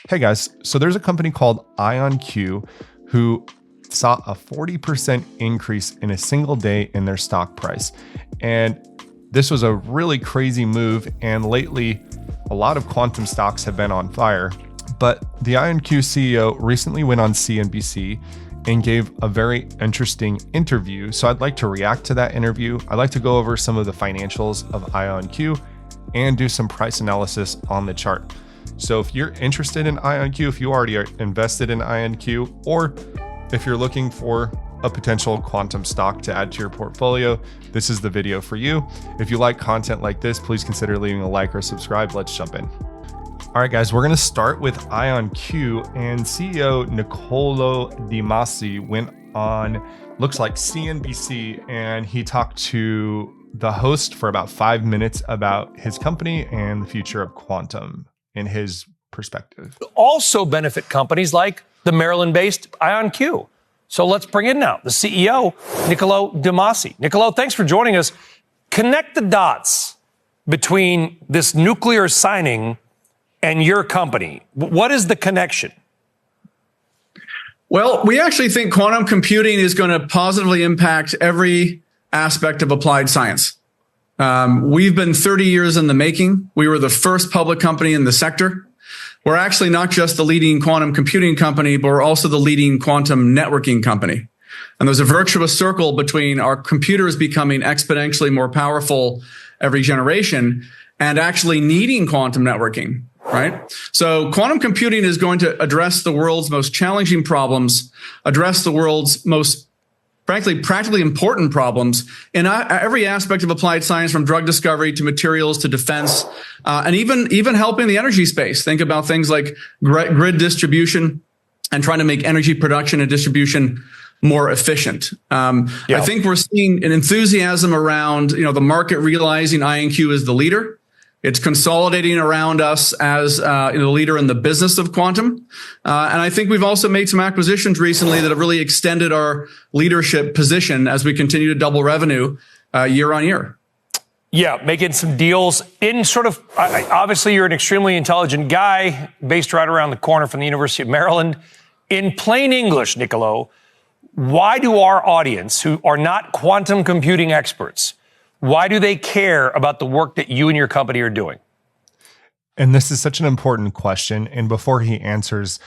Hey guys, so there's a company called IonQ who saw a 40% increase in a single day in their stock price. And this was a really crazy move. And lately, a lot of quantum stocks have been on fire. But the IonQ CEO recently went on CNBC and gave a very interesting interview. So I'd like to react to that interview. I'd like to go over some of the financials of IonQ and do some price analysis on the chart. So if you're interested in IonQ, if you already are invested in IonQ, or if you're looking for a potential quantum stock to add to your portfolio, this is the video for you. If you like content like this, please consider leaving a like or subscribe. Let's jump in. All right, guys, we're going to start with IonQ, and CEO Niccolo di Masi went on, looks like CNBC, and he talked to the host for about 5 minutes about his company and the future of quantum in his perspective. Also benefit companies like the Maryland-based IonQ. So let's bring in now the CEO, Niccolo di Masi. Niccolo, thanks for joining us. Connect the dots between this nuclear signing and your company. What is the connection? Well, we actually think quantum computing is going to positively impact every aspect of applied science. We've been 30 years in the making. We were the first public company in the sector. We're actually not just the leading quantum computing company, but we're also the leading quantum networking company. And there's a virtuous circle between our computers becoming exponentially more powerful every generation and actually needing quantum networking, right? So quantum computing is going to address the world's most challenging problems, address the world's most, frankly, practically important problems in every aspect of applied science, from drug discovery to materials to defense, and even helping the energy space. Think about things like grid distribution and trying to make energy production and distribution more efficient. I think we're seeing an enthusiasm around, the market realizing IonQ is the leader. It's consolidating around us as the leader in the business of quantum. And I think we've also made some acquisitions recently that have really extended our leadership position as we continue to double revenue year on year. Yeah, making some deals in sort of, obviously you're an extremely intelligent guy based right around the corner from the University of Maryland. In plain English, Niccolo, why do our audience, who are not quantum computing experts, why do they care about the work that you and your company are doing? And this is such an important question. And before he answers,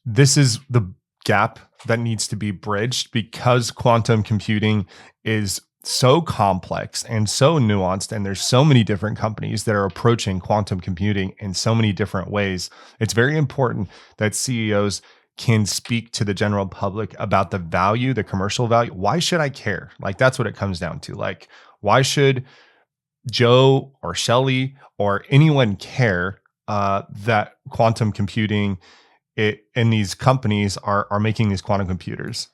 this is the gap that needs to be bridged, because quantum computing is so complex and so nuanced, and there's so many different companies that are approaching quantum computing in so many different ways. It's very important that CEOs can speak to the general public about the value, the commercial value. Why should I care? Like, that's what it comes down to. Like, why should Joe or Shelley or anyone care that quantum computing and these companies are making these quantum computers?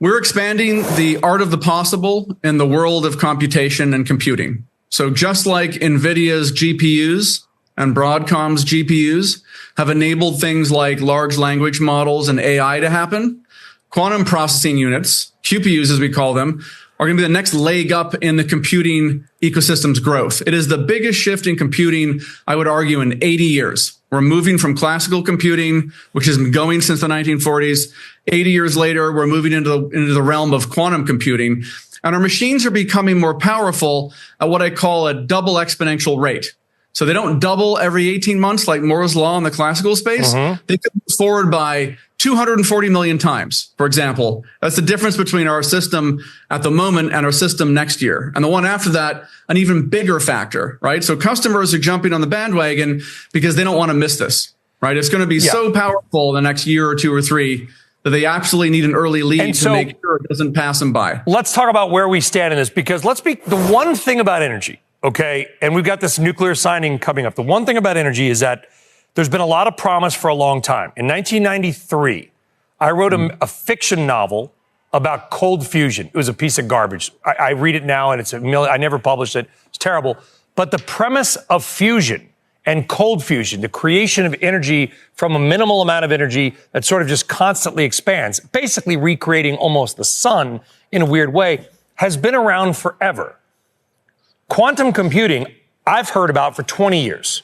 We're expanding the art of the possible in the world of computation and computing. So just like NVIDIA's GPUs and Broadcom's GPUs have enabled things like large language models and AI to happen, quantum processing units, QPUs as we call them, are going to be the next leg up in the computing ecosystem's growth. It is the biggest shift in computing, I would argue, in 80 years. We're moving from classical computing, which has been going since the 1940s. 80 years later, we're moving into the realm of quantum computing. And our machines are becoming more powerful at what I call a double exponential rate. So they don't double every 18 months like Moore's law in the classical space. They can move forward by 240 million times, for example. That's the difference between our system at the moment and our system next year. And the one after that, an even bigger factor, right? So customers are jumping on the bandwagon because they don't want to miss this, right? It's going to be so powerful the next year or two or three that they absolutely need an early lead to make sure it doesn't pass them by. Let's talk about where we stand in this, because let's be the one thing about energy. Okay, and we've got this nuclear signing coming up. The one thing about energy is that there's been a lot of promise for a long time. In 1993, I wrote a fiction novel about cold fusion. It was a piece of garbage. I read it now, and I never published it. It's terrible. But the premise of fusion and cold fusion, the creation of energy from a minimal amount of energy that sort of just constantly expands, basically recreating almost the sun in a weird way, has been around forever. Quantum computing, I've heard about for 20 years.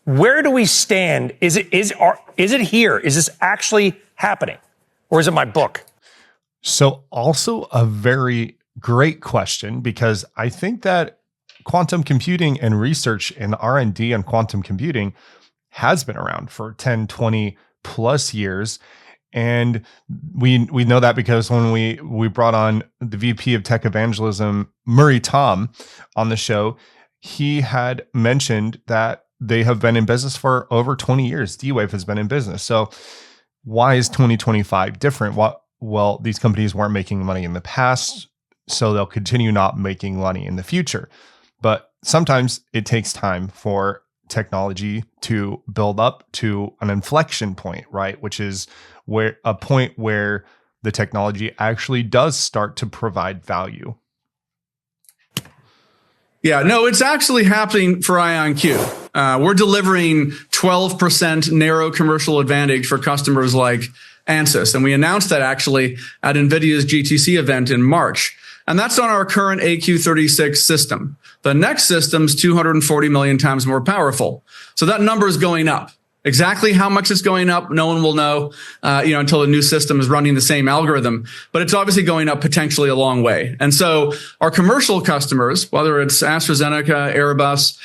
Where do we stand? Is it here? Is this actually happening? Or is it my book? So also a very great question, because I think that quantum computing and research and R&D on quantum computing has been around for 10, 20 plus years. And we know that because when we brought on the VP of Tech Evangelism, Murray Tom, on the show, he had mentioned that they have been in business for over 20 years. D-Wave has been in business. So why is 2025 different? Well, these companies weren't making money in the past, so they'll continue not making money in the future. But sometimes it takes time for technology to build up to an inflection point, right? Which is where a point where the technology actually does start to provide value. Yeah, no, it's actually happening for IonQ. We're delivering 12% narrow commercial advantage for customers like Ansys. And we announced that actually at NVIDIA's GTC event in March. And that's on our current AQ36 system. The next system's 240 million times more powerful. So that number is going up. Exactly how much it's going up, no one will know, until the new system is running the same algorithm. But it's obviously going up potentially a long way. And so our commercial customers, whether it's AstraZeneca, Airbus,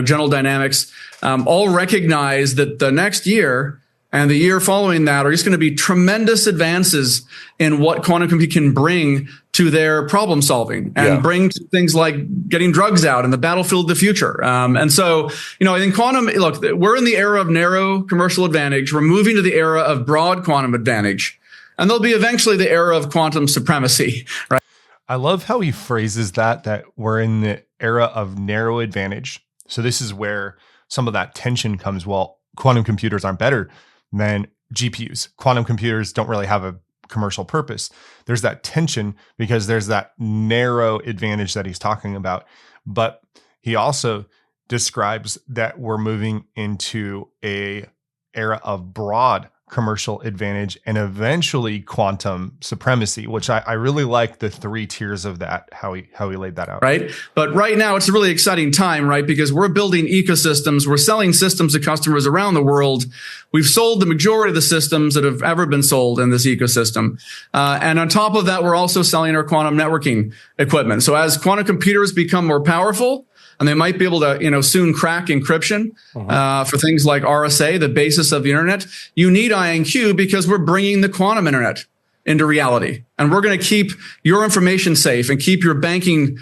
General Dynamics, all recognize that the next year and the year following that are just going to be tremendous advances in what quantum computing can bring to their problem solving and bring to things like getting drugs out in the battlefield of the future. And so, I think quantum, look, we're in the era of narrow commercial advantage. We're moving to the era of broad quantum advantage. And there'll be eventually the era of quantum supremacy, right? I love how he phrases that we're in the era of narrow advantage. So this is where some of that tension comes. Well, quantum computers aren't better than GPUs. Quantum computers don't really have a commercial purpose. There's that tension because there's that narrow advantage that he's talking about. But he also describes that we're moving into a era of broad commercial advantage and eventually quantum supremacy, which I really like the three tiers of that, how he laid that out. Right. But right now it's a really exciting time, right? Because we're building ecosystems. We're selling systems to customers around the world. We've sold the majority of the systems that have ever been sold in this ecosystem. And on top of that, we're also selling our quantum networking equipment. So as quantum computers become more powerful, and they might be able to, soon crack encryption for things like RSA, the basis of the internet. You need IonQ because we're bringing the quantum internet into reality, and we're going to keep your information safe and keep your banking,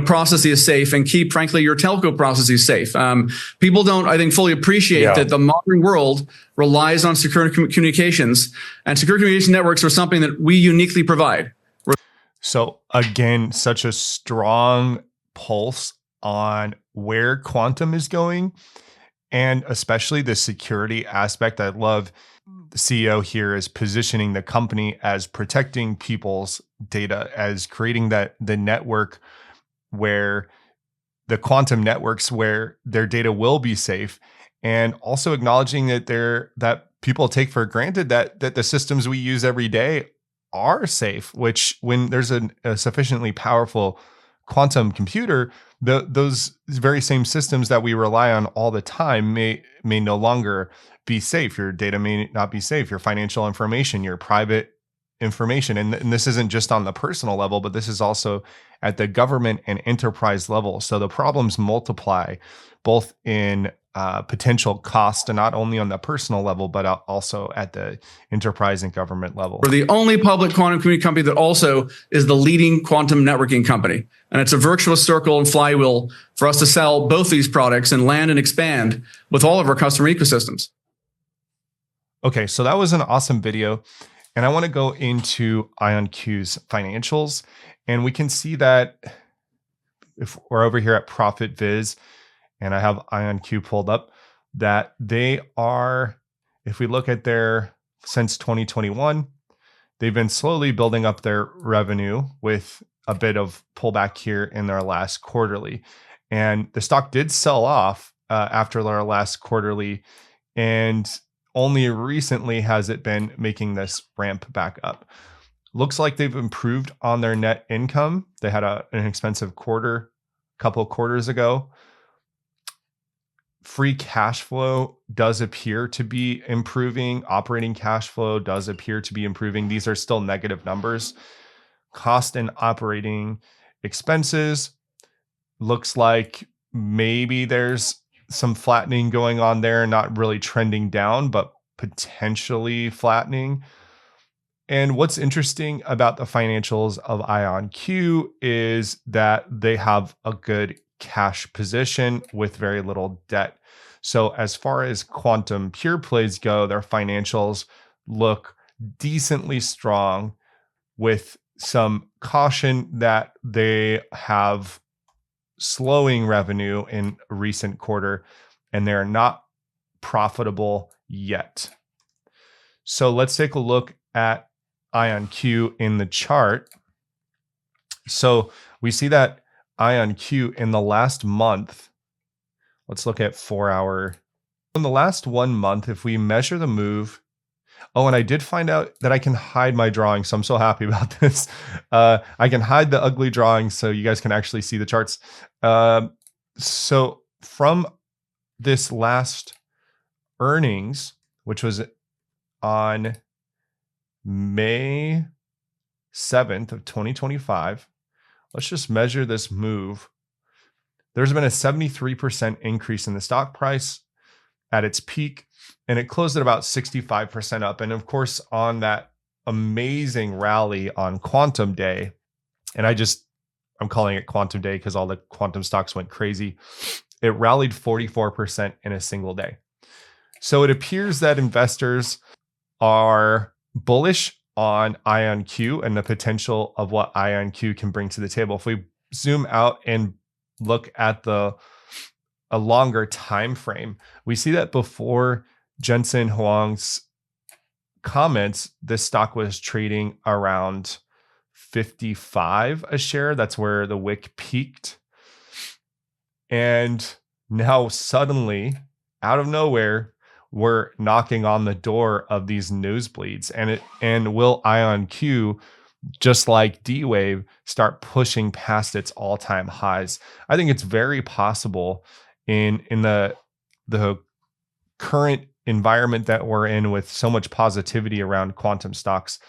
processes safe, and keep, frankly, your telco processes safe. People don't, I think, fully appreciate that the modern world relies on secure communications, and secure communication networks are something that we uniquely provide. So again, such a strong pulse on where quantum is going, and especially the security aspect. I love the CEO here is positioning the company as protecting people's data, as creating the network where the quantum networks where their data will be safe, and also acknowledging that people take for granted that the systems we use every day are safe, which when there's a sufficiently powerful quantum computer, those very same systems that we rely on all the time may no longer be safe. Your data may not be safe, your financial information, your private information. And this isn't just on the personal level, but this is also at the government and enterprise level. So the problems multiply both in potential cost, and not only on the personal level, but also at the enterprise and government level. We're the only public quantum computing company that also is the leading quantum networking company. And it's a virtuous circle and flywheel for us to sell both these products and land and expand with all of our customer ecosystems. Okay, so that was an awesome video. And I want to go into IonQ's financials. And we can see that if we're over here at Profit Viz, and I have IonQ pulled up, that they are, if we look at their, since 2021, they've been slowly building up their revenue with a bit of pullback here in their last quarterly. And the stock did sell off after their last quarterly, and only recently has it been making this ramp back up. Looks like they've improved on their net income. They had an expensive quarter a couple of quarters ago. free cash flow does appear to be improving. Operating cash flow does appear to be improving. These are still negative numbers. Cost and operating expenses looks like maybe there's some flattening going on there, not really trending down, but potentially flattening. And what's interesting about the financials of IonQ is that they have a good cash position with very little debt. So as far as quantum pure plays go, their financials look decently strong, with some caution that they have slowing revenue in a recent quarter, and they're not profitable yet. So let's take a look at IonQ in the chart. So we see that IonQ in the last month, let's look at 4 hour. In the last 1 month, if we measure the move, oh, and I did find out that I can hide my drawings, so I'm so happy about this. I can hide the ugly drawings so you guys can actually see the charts. So from this last earnings, which was on May 7th of 2025, let's just measure this move. There's been a 73% increase in the stock price at its peak, and it closed at about 65% up. And of course, on that amazing rally on Quantum Day, and I'm calling it Quantum Day because all the quantum stocks went crazy, it rallied 44% in a single day. So it appears that investors are bullish on IonQ and the potential of what IonQ can bring to the table. If we zoom out and look at a longer time frame, we see that before Jensen Huang's comments, this stock was trading around 55 a share. That's where the wick peaked. And now suddenly, out of nowhere, we're knocking on the door of these nosebleeds. And will IonQ, just like D-Wave, start pushing past its all-time highs? I think it's very possible in the current environment that we're in, with so much positivity around quantum stocks.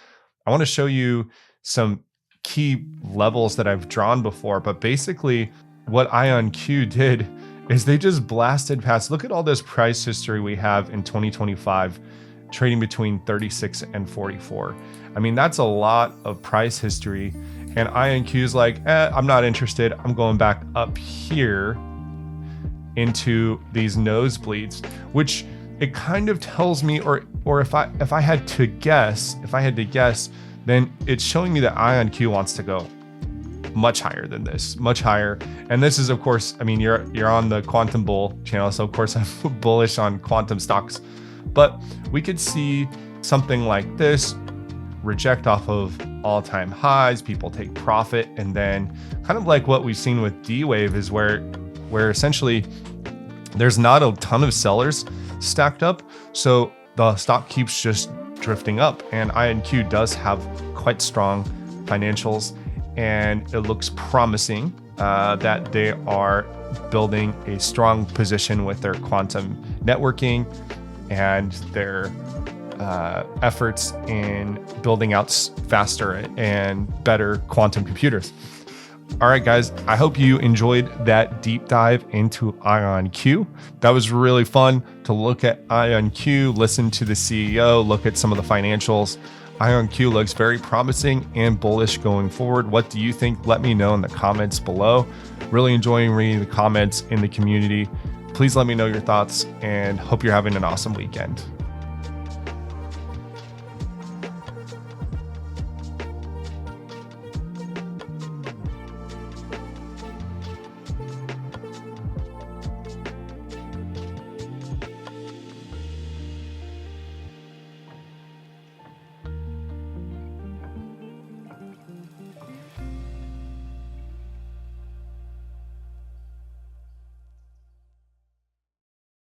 I want to show you some key levels that I've drawn before, but basically what IonQ did is they just blasted past. Look at all this price history we have in 2025, trading between 36 and 44. I mean, that's a lot of price history. And IonQ is like, I'm not interested. I'm going back up here into these nosebleeds, which it kind of tells me, or if I had to guess, then it's showing me that IonQ wants to go much higher than this, much higher. And this is, of course, I mean, you're on the Quantum Bull channel, so of course I'm bullish on quantum stocks. But we could see something like this reject off of all-time highs, people take profit, and then kind of like what we've seen with D-Wave is where essentially there's not a ton of sellers stacked up, so the stock keeps just drifting up. And IonQ does have quite strong financials, and it looks promising that they are building a strong position with their quantum networking and their efforts in building out faster and better quantum computers. All right, guys, I hope you enjoyed that deep dive into IonQ. That was really fun to look at IonQ, listen to the CEO, look at some of the financials. IonQ looks very promising and bullish going forward. What do you think? Let me know in the comments below. Really enjoying reading the comments in the community. Please let me know your thoughts, and hope you're having an awesome weekend.